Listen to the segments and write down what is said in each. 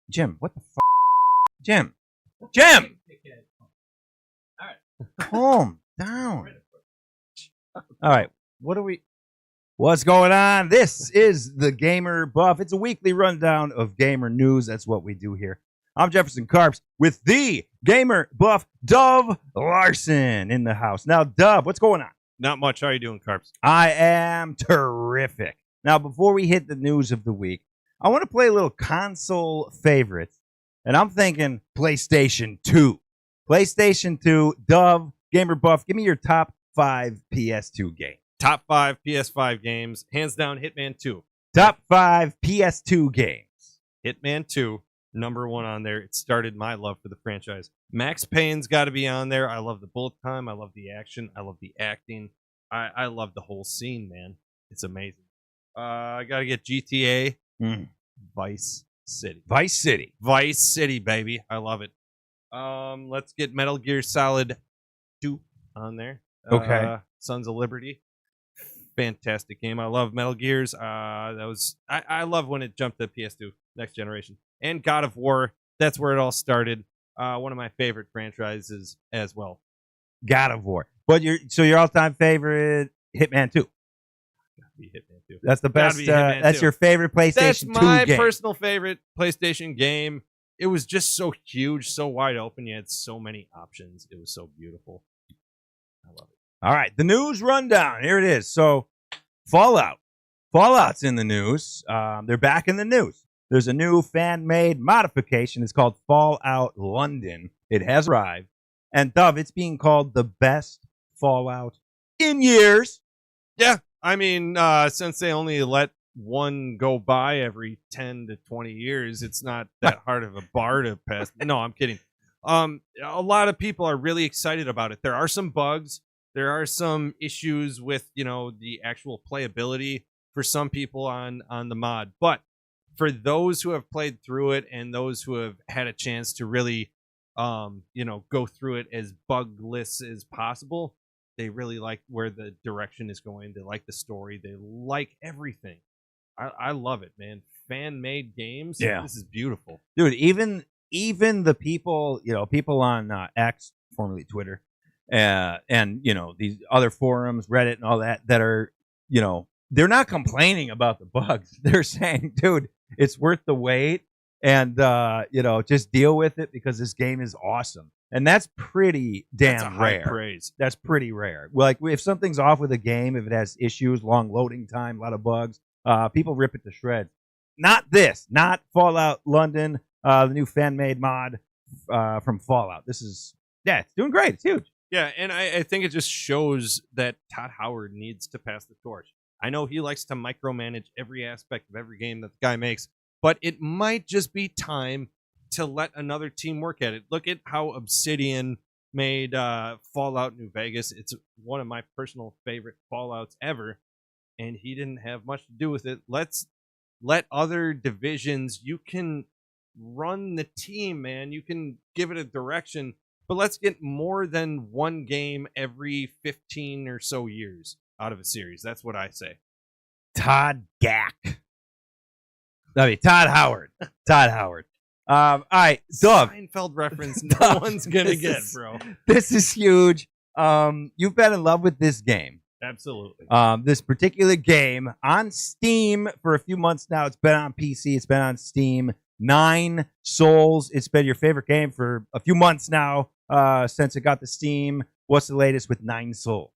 Jim, what the fuck? Jim! Jim! All right. Calm down. All right. What's going on? This is the Gamer Buff. It's a weekly rundown of gamer news. That's what we do here. I'm Jefferson Carps with the Gamer Buff, Dove Larson, in the house. Now, Dove, what's going on? Not much. How are you doing, Carps? I am terrific. Now, before we hit the news of the week, I want to play a little console favorites, and I'm thinking PlayStation 2. PlayStation 2, Dove, Gamer Buff, give me your top 5 PS2 games. Top 5 PS5 games. Hands down, Hitman 2. Top 5 PS2 games. Hitman 2, number 1 on there. It started my love for the franchise. Max Payne's got to be on there. I love the bullet time. I love the action. I love the acting. I love the whole scene, man. It's amazing. I got to get GTA. Vice City. Vice City. Vice City, baby. I love it. Let's get Metal Gear Solid 2 on there. Okay. Sons of Liberty. Fantastic game. I love Metal Gears. I love when it jumped to PS2, next generation. And God of War. That's where it all started. One of my favorite franchises as well. God of War. But your all-time favorite, Hitman 2. Be Hitman 2. That's the best. That's 2. your favorite PlayStation 2 game. That's my personal favorite PlayStation game. It was just so huge, so wide open. You had so many options. It was so beautiful. I love it. All right, the news rundown. Here it is. So, Fallout. Fallout's in the news. They're back in the news. There's a new fan-made modification. It's called Fallout London. It has arrived. And, Dove, it's being called the best Fallout in years. Yeah. I mean, since they only let one go by every 10 to 20 years, it's not that hard of a bar to pass. No, I'm kidding. A lot of people are really excited about it. There are some bugs. There are some issues with, the actual playability for some people on the mod. But for those who have played through it and those who have had a chance to really, go through it as bugless as possible, they really like where the direction is going. They like the story. They like everything. I love it, man. Fan-made games. Yeah. This is beautiful. Dude, even the people, people on X, formerly Twitter, and, these other forums, Reddit and all that are, they're not complaining about the bugs. They're saying, dude, it's worth the wait and, just deal with it because this game is awesome. And that's pretty damn rare. High praise. That's pretty rare. Like, if something's off with a game, if it has issues, long loading time, a lot of bugs, people rip it to shreds. Not this. Not Fallout London, the new fan-made mod from Fallout. This is, it's doing great. It's huge. Yeah, and I think it just shows that Todd Howard needs to pass the torch. I know he likes to micromanage every aspect of every game that the guy makes, but it might just be time to let another team work at it. Look at how Obsidian made Fallout New Vegas. It's one of my personal favorite Fallouts ever, and he didn't have much to do with it. Let other divisions, you can run the team, man. You can give it a direction, but let's get more than one game every 15 or so years out of a series. That's what I say. Todd Gack. Todd Howard. Todd Howard. All right, Dove. Seinfeld reference no one's going to get, bro. This is huge. You've been in love with this game. Absolutely. This particular game on Steam for a few months now. It's been on PC. It's been on Steam. 9 Souls. It's been your favorite game for a few months now since it got to Steam. What's the latest with 9 Souls?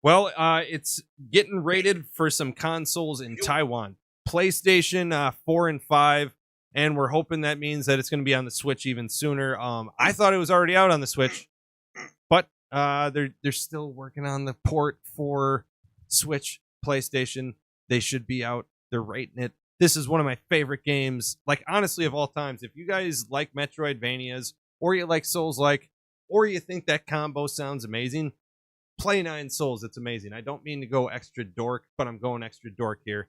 Well, it's getting rated for some consoles in Taiwan. PlayStation 4 and 5. And we're hoping that means that it's going to be on the Switch even sooner. I thought it was already out on the Switch, but they're still working on the port for Switch, PlayStation. They should be out. They're rating it. This is one of my favorite games, like, honestly, of all times. If you guys like Metroidvanias, or you like Souls-like, or you think that combo sounds amazing, play 9 Souls. It's amazing. I don't mean to go extra dork, but I'm going extra dork here.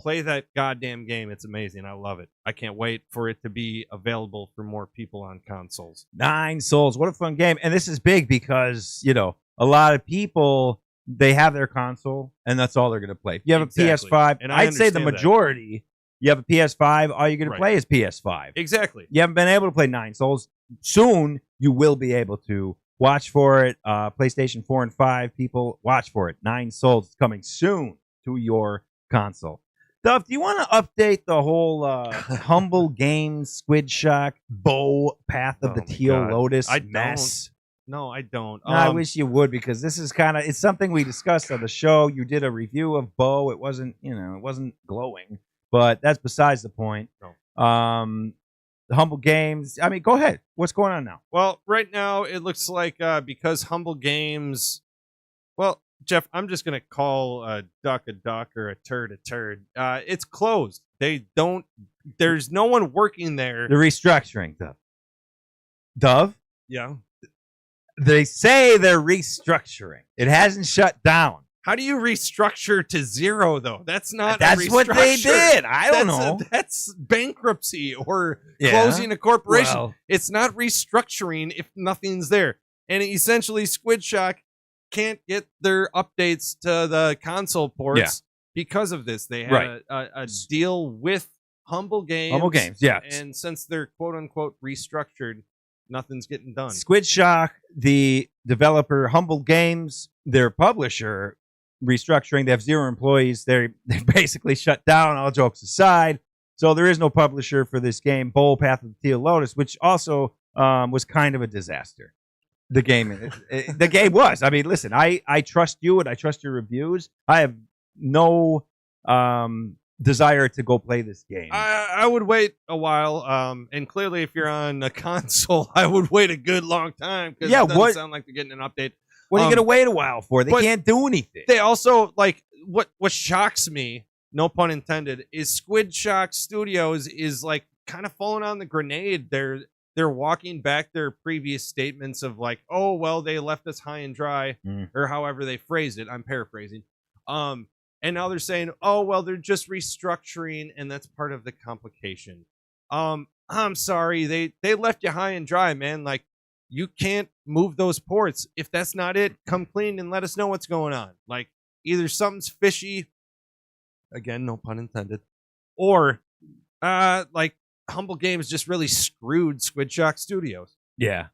Play that goddamn game. It's amazing. I love it. I can't wait for it to be available for more people on consoles. 9 Souls. What a fun game. And this is big because, a lot of people, they have their console and that's all they're going to play. If you have a PS5, and I'd say the majority You have a PS5, all you're going to Right. play is PS5. Exactly. You haven't been able to play Nine Souls. Soon, you will be able to. Watch for it. PlayStation 4 and 5 people, watch for it. Nine Souls is coming soon to your console. Duff, do you want to update the whole Humble Games, Squid Shock, Bow, Path of the Teal Lotus mess? No, I don't. No, I wish you would, because this is kind of, it's something we discussed on the show. You did a review of Bow. It wasn't, it wasn't glowing, but that's besides the point. No. Humble Games. I mean, go ahead. What's going on now? Well, right now it looks like because Humble Games, well, Jeff, I'm just gonna call a duck or a turd a turd. It's closed. They don't. There's no one working there. The restructuring, Dove. Yeah. They say they're restructuring. It hasn't shut down. How do you restructure to zero, though? That's not. That's what they did. I don't know. That's bankruptcy or closing a corporation. Well, it's not restructuring if nothing's there. And essentially, Squid Shock can't get their updates to the console ports because of this. They had a deal with Humble Games. Humble Games, yeah. And since they're quote unquote restructured, nothing's getting done. Squid Shock, the developer, Humble Games, their publisher, restructuring. They have 0 employees. They basically shut down, all jokes aside. So there is no publisher for this game, Bowl Path of the Teal Lotus, which also was kind of a disaster. The game, the game was. I mean, listen, I trust you and I trust your reviews. I have no desire to go play this game. I would wait a while. And clearly, if you're on a console, I would wait a good long time, because it doesn't sound like they're getting an update. What are you going to wait a while for? They can't do anything. They also, like, what shocks me, no pun intended, is Squid Shock Studios is, like, kind of falling on the grenade. They're walking back their previous statements of, like, oh, well, they left us high and dry, or however they phrased it. I'm paraphrasing. And now they're saying, oh, well, they're just restructuring, and that's part of the complication. I'm sorry. They left you high and dry, man. Like, you can't move those ports. If that's not it, come clean and let us know what's going on. Like, either something's fishy, again, no pun intended, or like Humble Games just really screwed Squid Shock Studios. Yeah.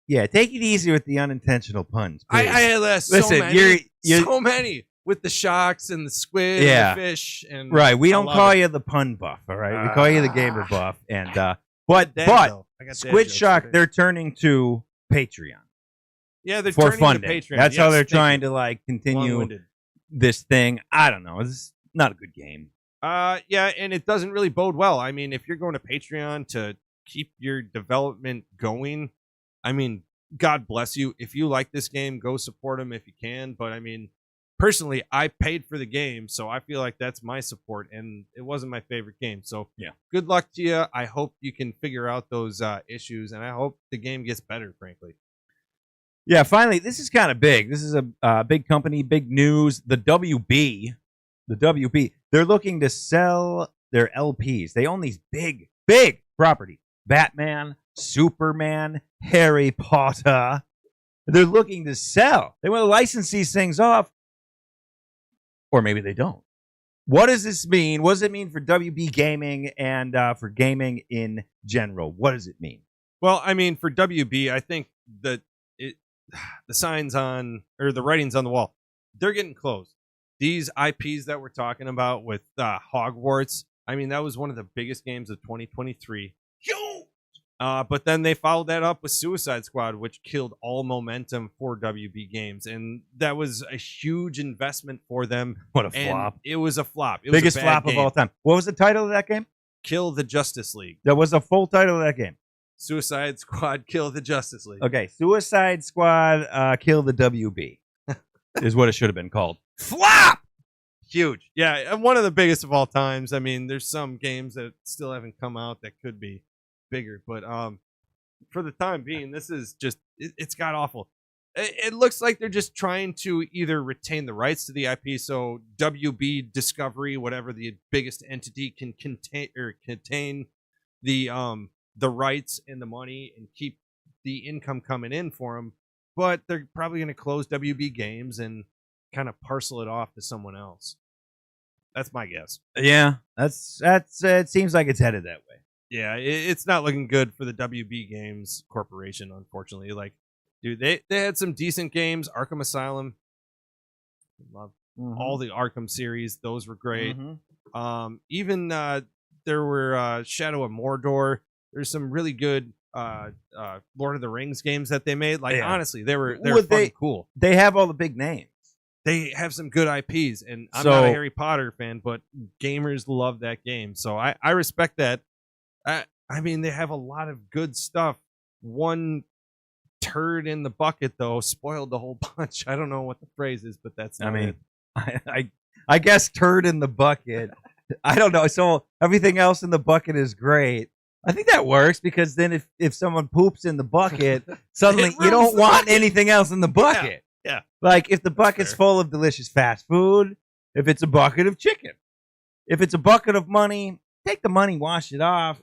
Yeah, take it easy with the unintentional puns. I had so many. So many. With the shocks and the squid and the fish. And right, we don't call you the pun buff, all right? We call you the gamer buff. And But Squid Shock, they're turning to Patreon. Yeah, they're for turning funding. to Patreon. That's how they're trying to, like, continue this thing. I don't know. It's not a good game. Yeah, and it doesn't really bode well. I mean, if you're going to Patreon to keep your development going, I mean, God bless you. If you like this game, go support them if you can. But I mean, personally, I paid for the game, so I feel like that's my support, and it wasn't my favorite game. So yeah, good luck to you. I hope you can figure out those issues, and I hope the game gets better, frankly. Yeah, finally, this is kind of big. This is a big company, big news. The WB, they're looking to sell their LPs. They own these big properties. Batman, Superman, Harry Potter. They're looking to sell. They want to license these things off. Or maybe they don't. What does this mean? What does it mean for WB Gaming and for gaming in general? What does it mean? Well, I mean, for WB, I think that the signs on, or the writings on the wall, they're getting closed. These IPs that we're talking about with Hogwarts, I mean, that was one of the biggest games of 2023. But then they followed that up with Suicide Squad, which killed all momentum for WB Games. And that was a huge investment for them. What a flop. It was a flop. It Biggest was a bad flop game. of all time. What was the title of that game? Kill the Justice League. That was the full title of that game. Suicide Squad, Kill the Justice League. Okay, Suicide Squad, Kill the WB is what it should have been called. Flop! Huge. Yeah, one of the biggest of all times. I mean, there's some games that still haven't come out that could be bigger, but for the time being, this is just it's got awful. It looks like they're just trying to either retain the rights to the IP, so WB Discovery, whatever the biggest entity, can contain the rights and the money and keep the income coming in for them. But they're probably going to close WB Games and kind of parcel it off to someone else. That's my guess. Yeah, that's it seems like it's headed that way. Yeah, it's not looking good for the WB Games Corporation, unfortunately. Like, dude, they had some decent games. Arkham Asylum, love all the Arkham series; those were great. Even there were Shadow of Mordor. There's some really good Lord of the Rings games that they made. Like, honestly, they were fucking cool. They have all the big names. They have some good IPs, and I'm not a Harry Potter fan, but gamers love that game, so I respect that. I mean, they have a lot of good stuff. One turd in the bucket, though, spoiled the whole bunch. I don't know what the phrase is, but that's not it. I guess turd in the bucket. I don't know. So everything else in the bucket is great. I think that works because then if someone poops in the bucket, suddenly you don't want anything else in the bucket. Yeah. Like if the bucket's full of delicious fast food, if it's a bucket of chicken, if it's a bucket of money, take the money, wash it off.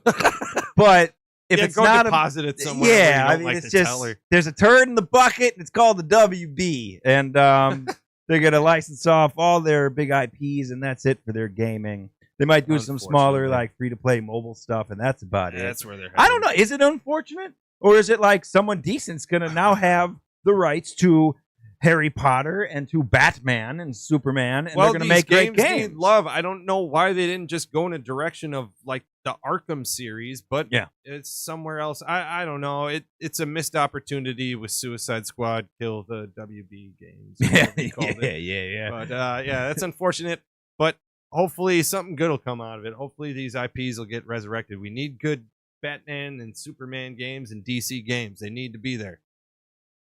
But if it's not deposit it somewhere, I mean, it's just there's a turd in the bucket. And it's called the WB, and they're gonna license off all their big IPs, and that's it for their gaming. They might do some smaller, like free to play mobile stuff, and that's about it. That's where they're heading. I don't know. Is it unfortunate, or is it like someone decent's gonna now have the rights to Harry Potter and to Batman and Superman, and they're going to make great games? Love. I don't know why they didn't just go in a direction of like the Arkham series, but it's somewhere else. I don't know. It's a missed opportunity with Suicide Squad kill the WB games. Yeah. But that's unfortunate. But hopefully something good will come out of it. Hopefully these IPs will get resurrected. We need good Batman and Superman games and DC games. They need to be there.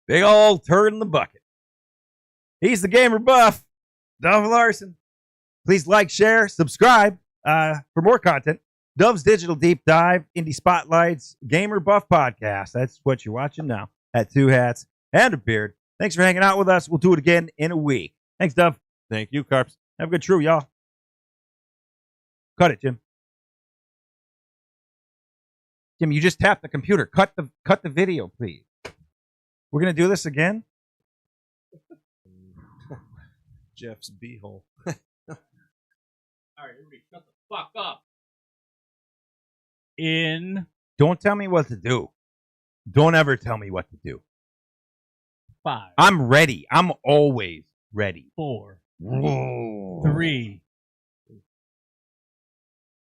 Big old turd in the bucket. He's the gamer buff, Dove Larson. Please like, share, subscribe for more content. Dove's Digital Deep Dive, Indie Spotlights, Gamer Buff Podcast. That's what you're watching now at Two Hats and a Beard. Thanks for hanging out with us. We'll do it again in a week. Thanks, Dove. Thank you, Carps. Have a good true, y'all. Cut it, Jim. Jim, you just tapped the computer. Cut the video, please. We're going to do this again? Jeff's beehole. All right, everybody, shut the fuck up. Don't tell me what to do. Don't ever tell me what to do. 5. I'm ready. I'm always ready. 4. Whoa. 3.